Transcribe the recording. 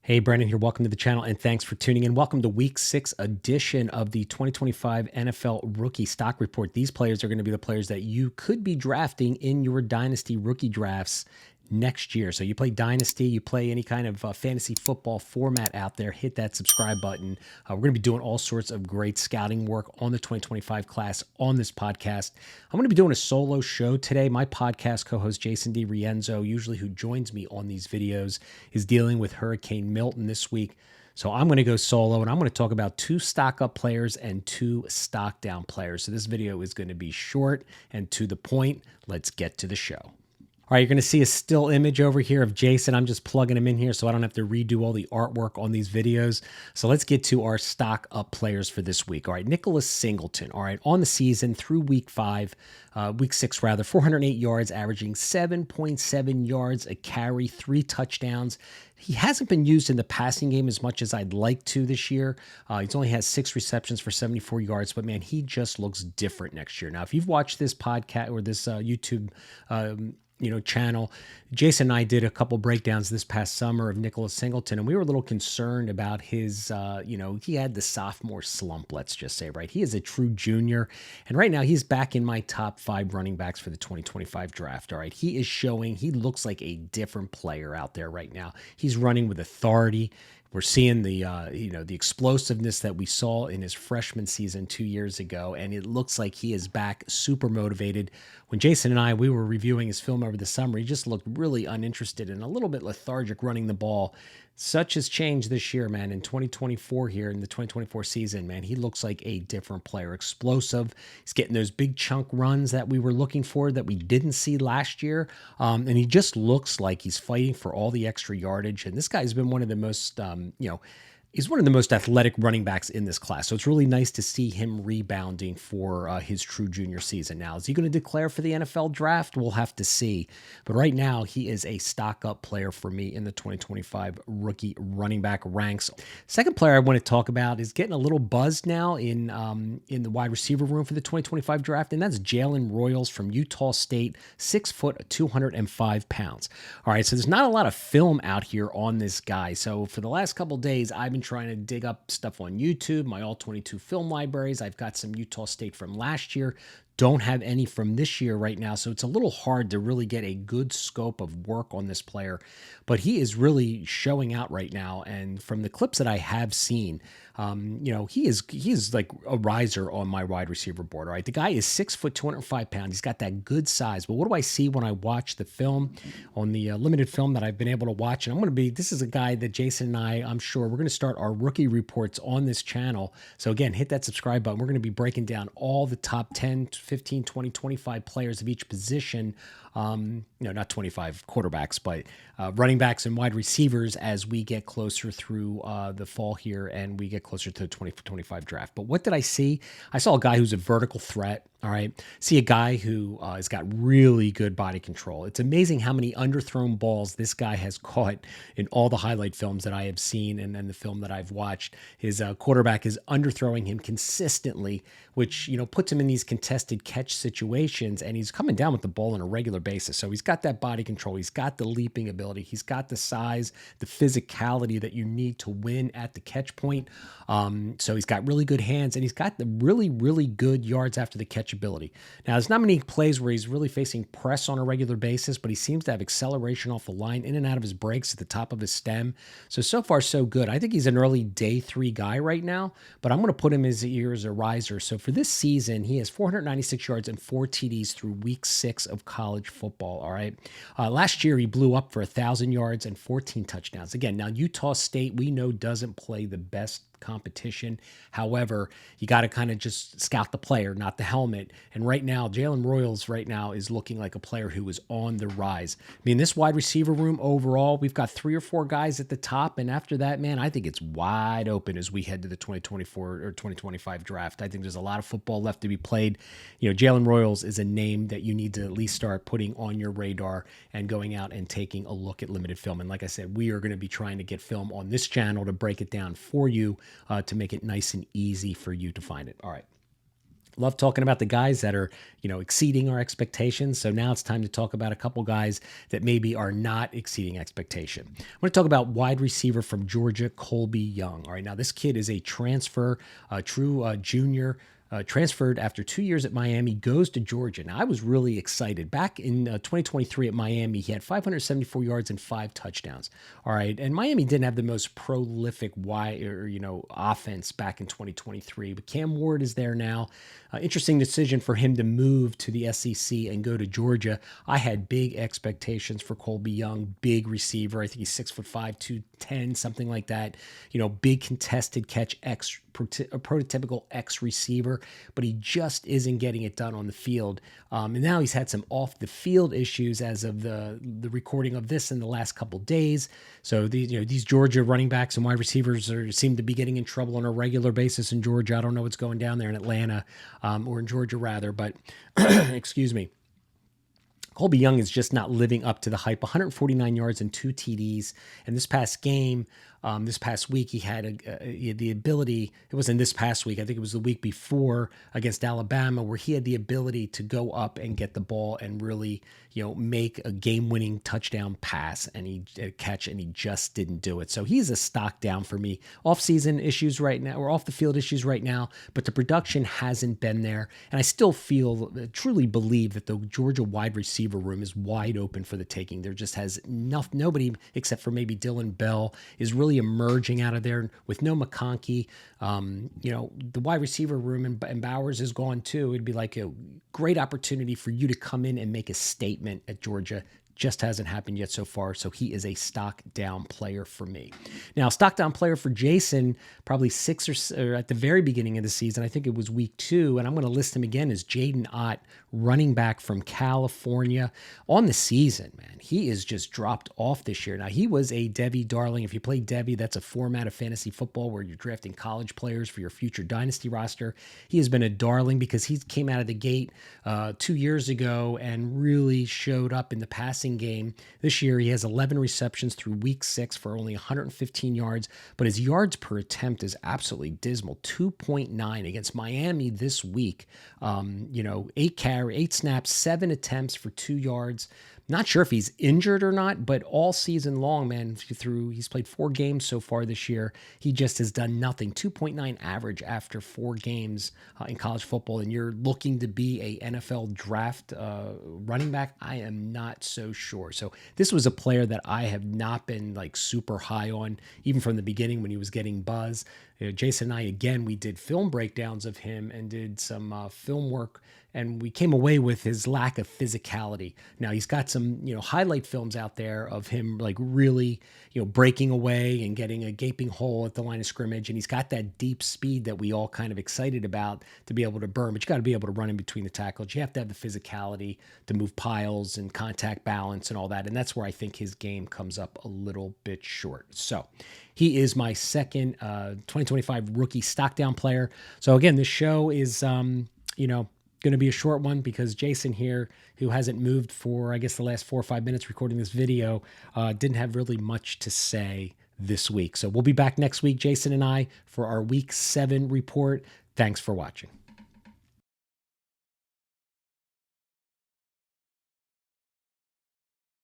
Hey, Brandon here. Welcome to the channel and thanks for tuning in. Welcome to week 6 edition of the 2025 NFL Rookie Stock Report. These players are going to be the players that you could be drafting in your Dynasty rookie drafts next year. So you play Dynasty, you play any kind of fantasy football format out there, hit that subscribe button. We're going to be doing all sorts of great scouting work on the 2025 class on this podcast. I'm going to be doing a solo show today. My podcast co-host Jason D. Rienzo, usually who joins me on these videos, is dealing with Hurricane Milton this week. So I'm going to go solo and I'm going to talk about 2 stock up players and 2 stock down players. So this video is going to be short and to the point. Let's get to the show. All right, you're going to see a still image over here of Jason. I'm just plugging him in here so I don't have to redo all the artwork on these videos. So let's get to our stock up players for this week. All right, Nicholas Singleton. All right, on the season through week 6 rather, 408 yards, averaging 7.7 yards a carry, 3 touchdowns. He hasn't been used in the passing game as much as I'd like to this year. He's only has 6 receptions for 74 yards, but man, he just looks different next year. Now, if you've watched this podcast or this YouTube channel, Jason and I did a couple breakdowns this past summer of Nicholas Singleton, and we were a little concerned about his, he had the sophomore slump, let's just say, right? He is a true junior, and right now he's back in my top 5 running backs for the 2025 draft, all right? He is showing, he looks like a different player out there right now. He's running with authority. We're seeing the the explosiveness that we saw in his freshman season 2 years ago, and it looks like he is back super motivated. When Jason and I, we were reviewing his film over the summer, he just looked really uninterested and a little bit lethargic running the ball. Such has changed this year, man. In 2024 here, in the 2024 season, man, he looks like a different player. Explosive. He's getting those big chunk runs that we were looking for that we didn't see last year. And he just looks like he's fighting for all the extra yardage. And this guy's been one of the most, he's one of the most athletic running backs in this class. So it's really nice to see him rebounding for his true junior season. Now, is he going to declare for the NFL draft? We'll have to see. But right now, he is a stock up player for me in the 2025 rookie running back ranks. Second player I want to talk about is getting a little buzz now in the wide receiver room for the 2025 draft, and that's Jaylen Royals from Utah State, 6 foot, 205 pounds. All right, so there's not a lot of film out here on this guy. So for the last couple days, I've been trying to dig up stuff on YouTube, my all 22 film libraries. I've got some Utah State from last year. Don't have any from this year right now, so it's a little hard to really get a good scope of work on this player. But he is really showing out right now, and from the clips that I have seen, he is like a riser on my wide receiver board. All right, the guy is 6 foot, 205 pounds. He's got that good size. But what do I see when I watch the film on the limited film that I've been able to watch? And this is a guy that Jason and I'm sure we're going to start our rookie reports on this channel. So again, hit that subscribe button. We're going to be breaking down all the top 10, 15, 20, 25 players of each position. Not 25 quarterbacks, but running backs and wide receivers as we get closer through the fall here and we get closer to the 2025 draft. But what did I see? I saw a guy who's a vertical threat. All right. See a guy who has got really good body control. It's amazing how many underthrown balls this guy has caught in all the highlight films that I have seen and then the film that I've watched. His quarterback is underthrowing him consistently, which, puts him in these contested catch situations, and he's coming down with the ball on a regular basis. So he's got that body control. He's got the leaping ability. He's got the size, the physicality that you need to win at the catch point. So he's got really good hands, and he's got the really, really good yards after the catch ability. Now, there's not many plays where he's really facing press on a regular basis, but he seems to have acceleration off the line, in and out of his breaks at the top of his stem. So far, so good. I think he's an early day 3 guy right now, but I'm going to put him as a riser. So for this season, he has 496 yards and 4 TDs through week 6 of college football. All right. Last year, he blew up for 1,000 yards and 14 touchdowns. Again, now Utah State, we know, doesn't play the best competition. However, you got to kind of just scout the player, not the helmet. And right now, Jaylen Royals right now is looking like a player who is on the rise. I mean, this wide receiver room overall, we've got 3 or 4 guys at the top. And after that, man, I think it's wide open as we head to the 2024 or 2025 draft. I think there's a lot of football left to be played. Jaylen Royals is a name that you need to at least start putting on your radar and going out and taking a look at limited film. And like I said, we are going to be trying to get film on this channel to break it down for you, to make it nice and easy for you to find it. All right. Love talking about the guys that are, exceeding our expectations. So now it's time to talk about a couple guys that maybe are not exceeding expectation. I want to talk about wide receiver from Georgia, Colby Young. All right, now this kid is a transfer, true junior. Transferred after 2 years at Miami, goes to Georgia. Now, I was really excited. Back in 2023 at Miami, he had 574 yards and 5 touchdowns. All right, and Miami didn't have the most prolific offense back in 2023, but Cam Ward is there now. Interesting decision for him to move to the SEC and go to Georgia. I had big expectations for Colby Young, big receiver. I think he's 6'5", 210, something like that. Big contested catch, a prototypical X receiver, but he just isn't getting it done on the field. And now he's had some off the field issues as of the recording of this in the last couple days. So these Georgia running backs and wide receivers seem to be getting in trouble on a regular basis in Georgia. I don't know what's going down there in Atlanta, or in Georgia rather, but excuse me. Colby Young is just not living up to the hype. 149 yards and 2 TDs. And this past game, this past week, he had the ability. It wasn't this past week. I think it was the week before against Alabama, where he had the ability to go up and get the ball and really, make a game-winning touchdown pass and he catch, and he just didn't do it. So he's a stock down for me. Off-season issues right now, or off-the-field issues right now, but the production hasn't been there. And I still truly believe that the Georgia wide receiver room is wide open for the taking. There just has nobody except for maybe Dylan Bell is really emerging out of there with no McConkey. The wide receiver room and Bowers is gone too. It'd be like a great opportunity for you to come in and make a statement at Georgia. Just hasn't happened yet so far, so he is a stock down player for me. Now, stock down player for Jason, probably 6 or at the very beginning of the season, I think it was week 2, and I'm going to list him again as Jaden Ott, running back from California. On the season, man, he is just dropped off this year. Now, he was a Devy darling. If you play Devy, that's a format of fantasy football where you're drafting college players for your future Dynasty roster. He has been a darling because he came out of the gate 2 years ago and really showed up in the passing game. This year, he has 11 receptions through week 6 for only 115 yards, but his yards per attempt is absolutely dismal, 2.9 against Miami this week. 8 snaps, 7 attempts for 2 yards. Not sure if he's injured or not, but all season long, man, he's played 4 games so far this year. He just has done nothing. 2.9 average after 4 games in college football, and you're looking to be a NFL draft running back? I am not so sure. So this was a player that I have not been like super high on, even from the beginning when he was getting buzz. Jason and I, again, we did film breakdowns of him and did some film work, and we came away with his lack of physicality. Now, he's got some, highlight films out there of him like really, breaking away and getting a gaping hole at the line of scrimmage. And he's got that deep speed that we all kind of excited about to be able to burn, but you got to be able to run in between the tackles. You have to have the physicality to move piles and contact balance and all that. And that's where I think his game comes up a little bit short. So he is my second 2025 rookie stock down player. So again, this show is, going to be a short one because Jason here, who hasn't moved for, I guess, the last 4 or 5 minutes recording this video, didn't have really much to say this week. So we'll be back next week, Jason and I, for our week 7 report. Thanks for watching.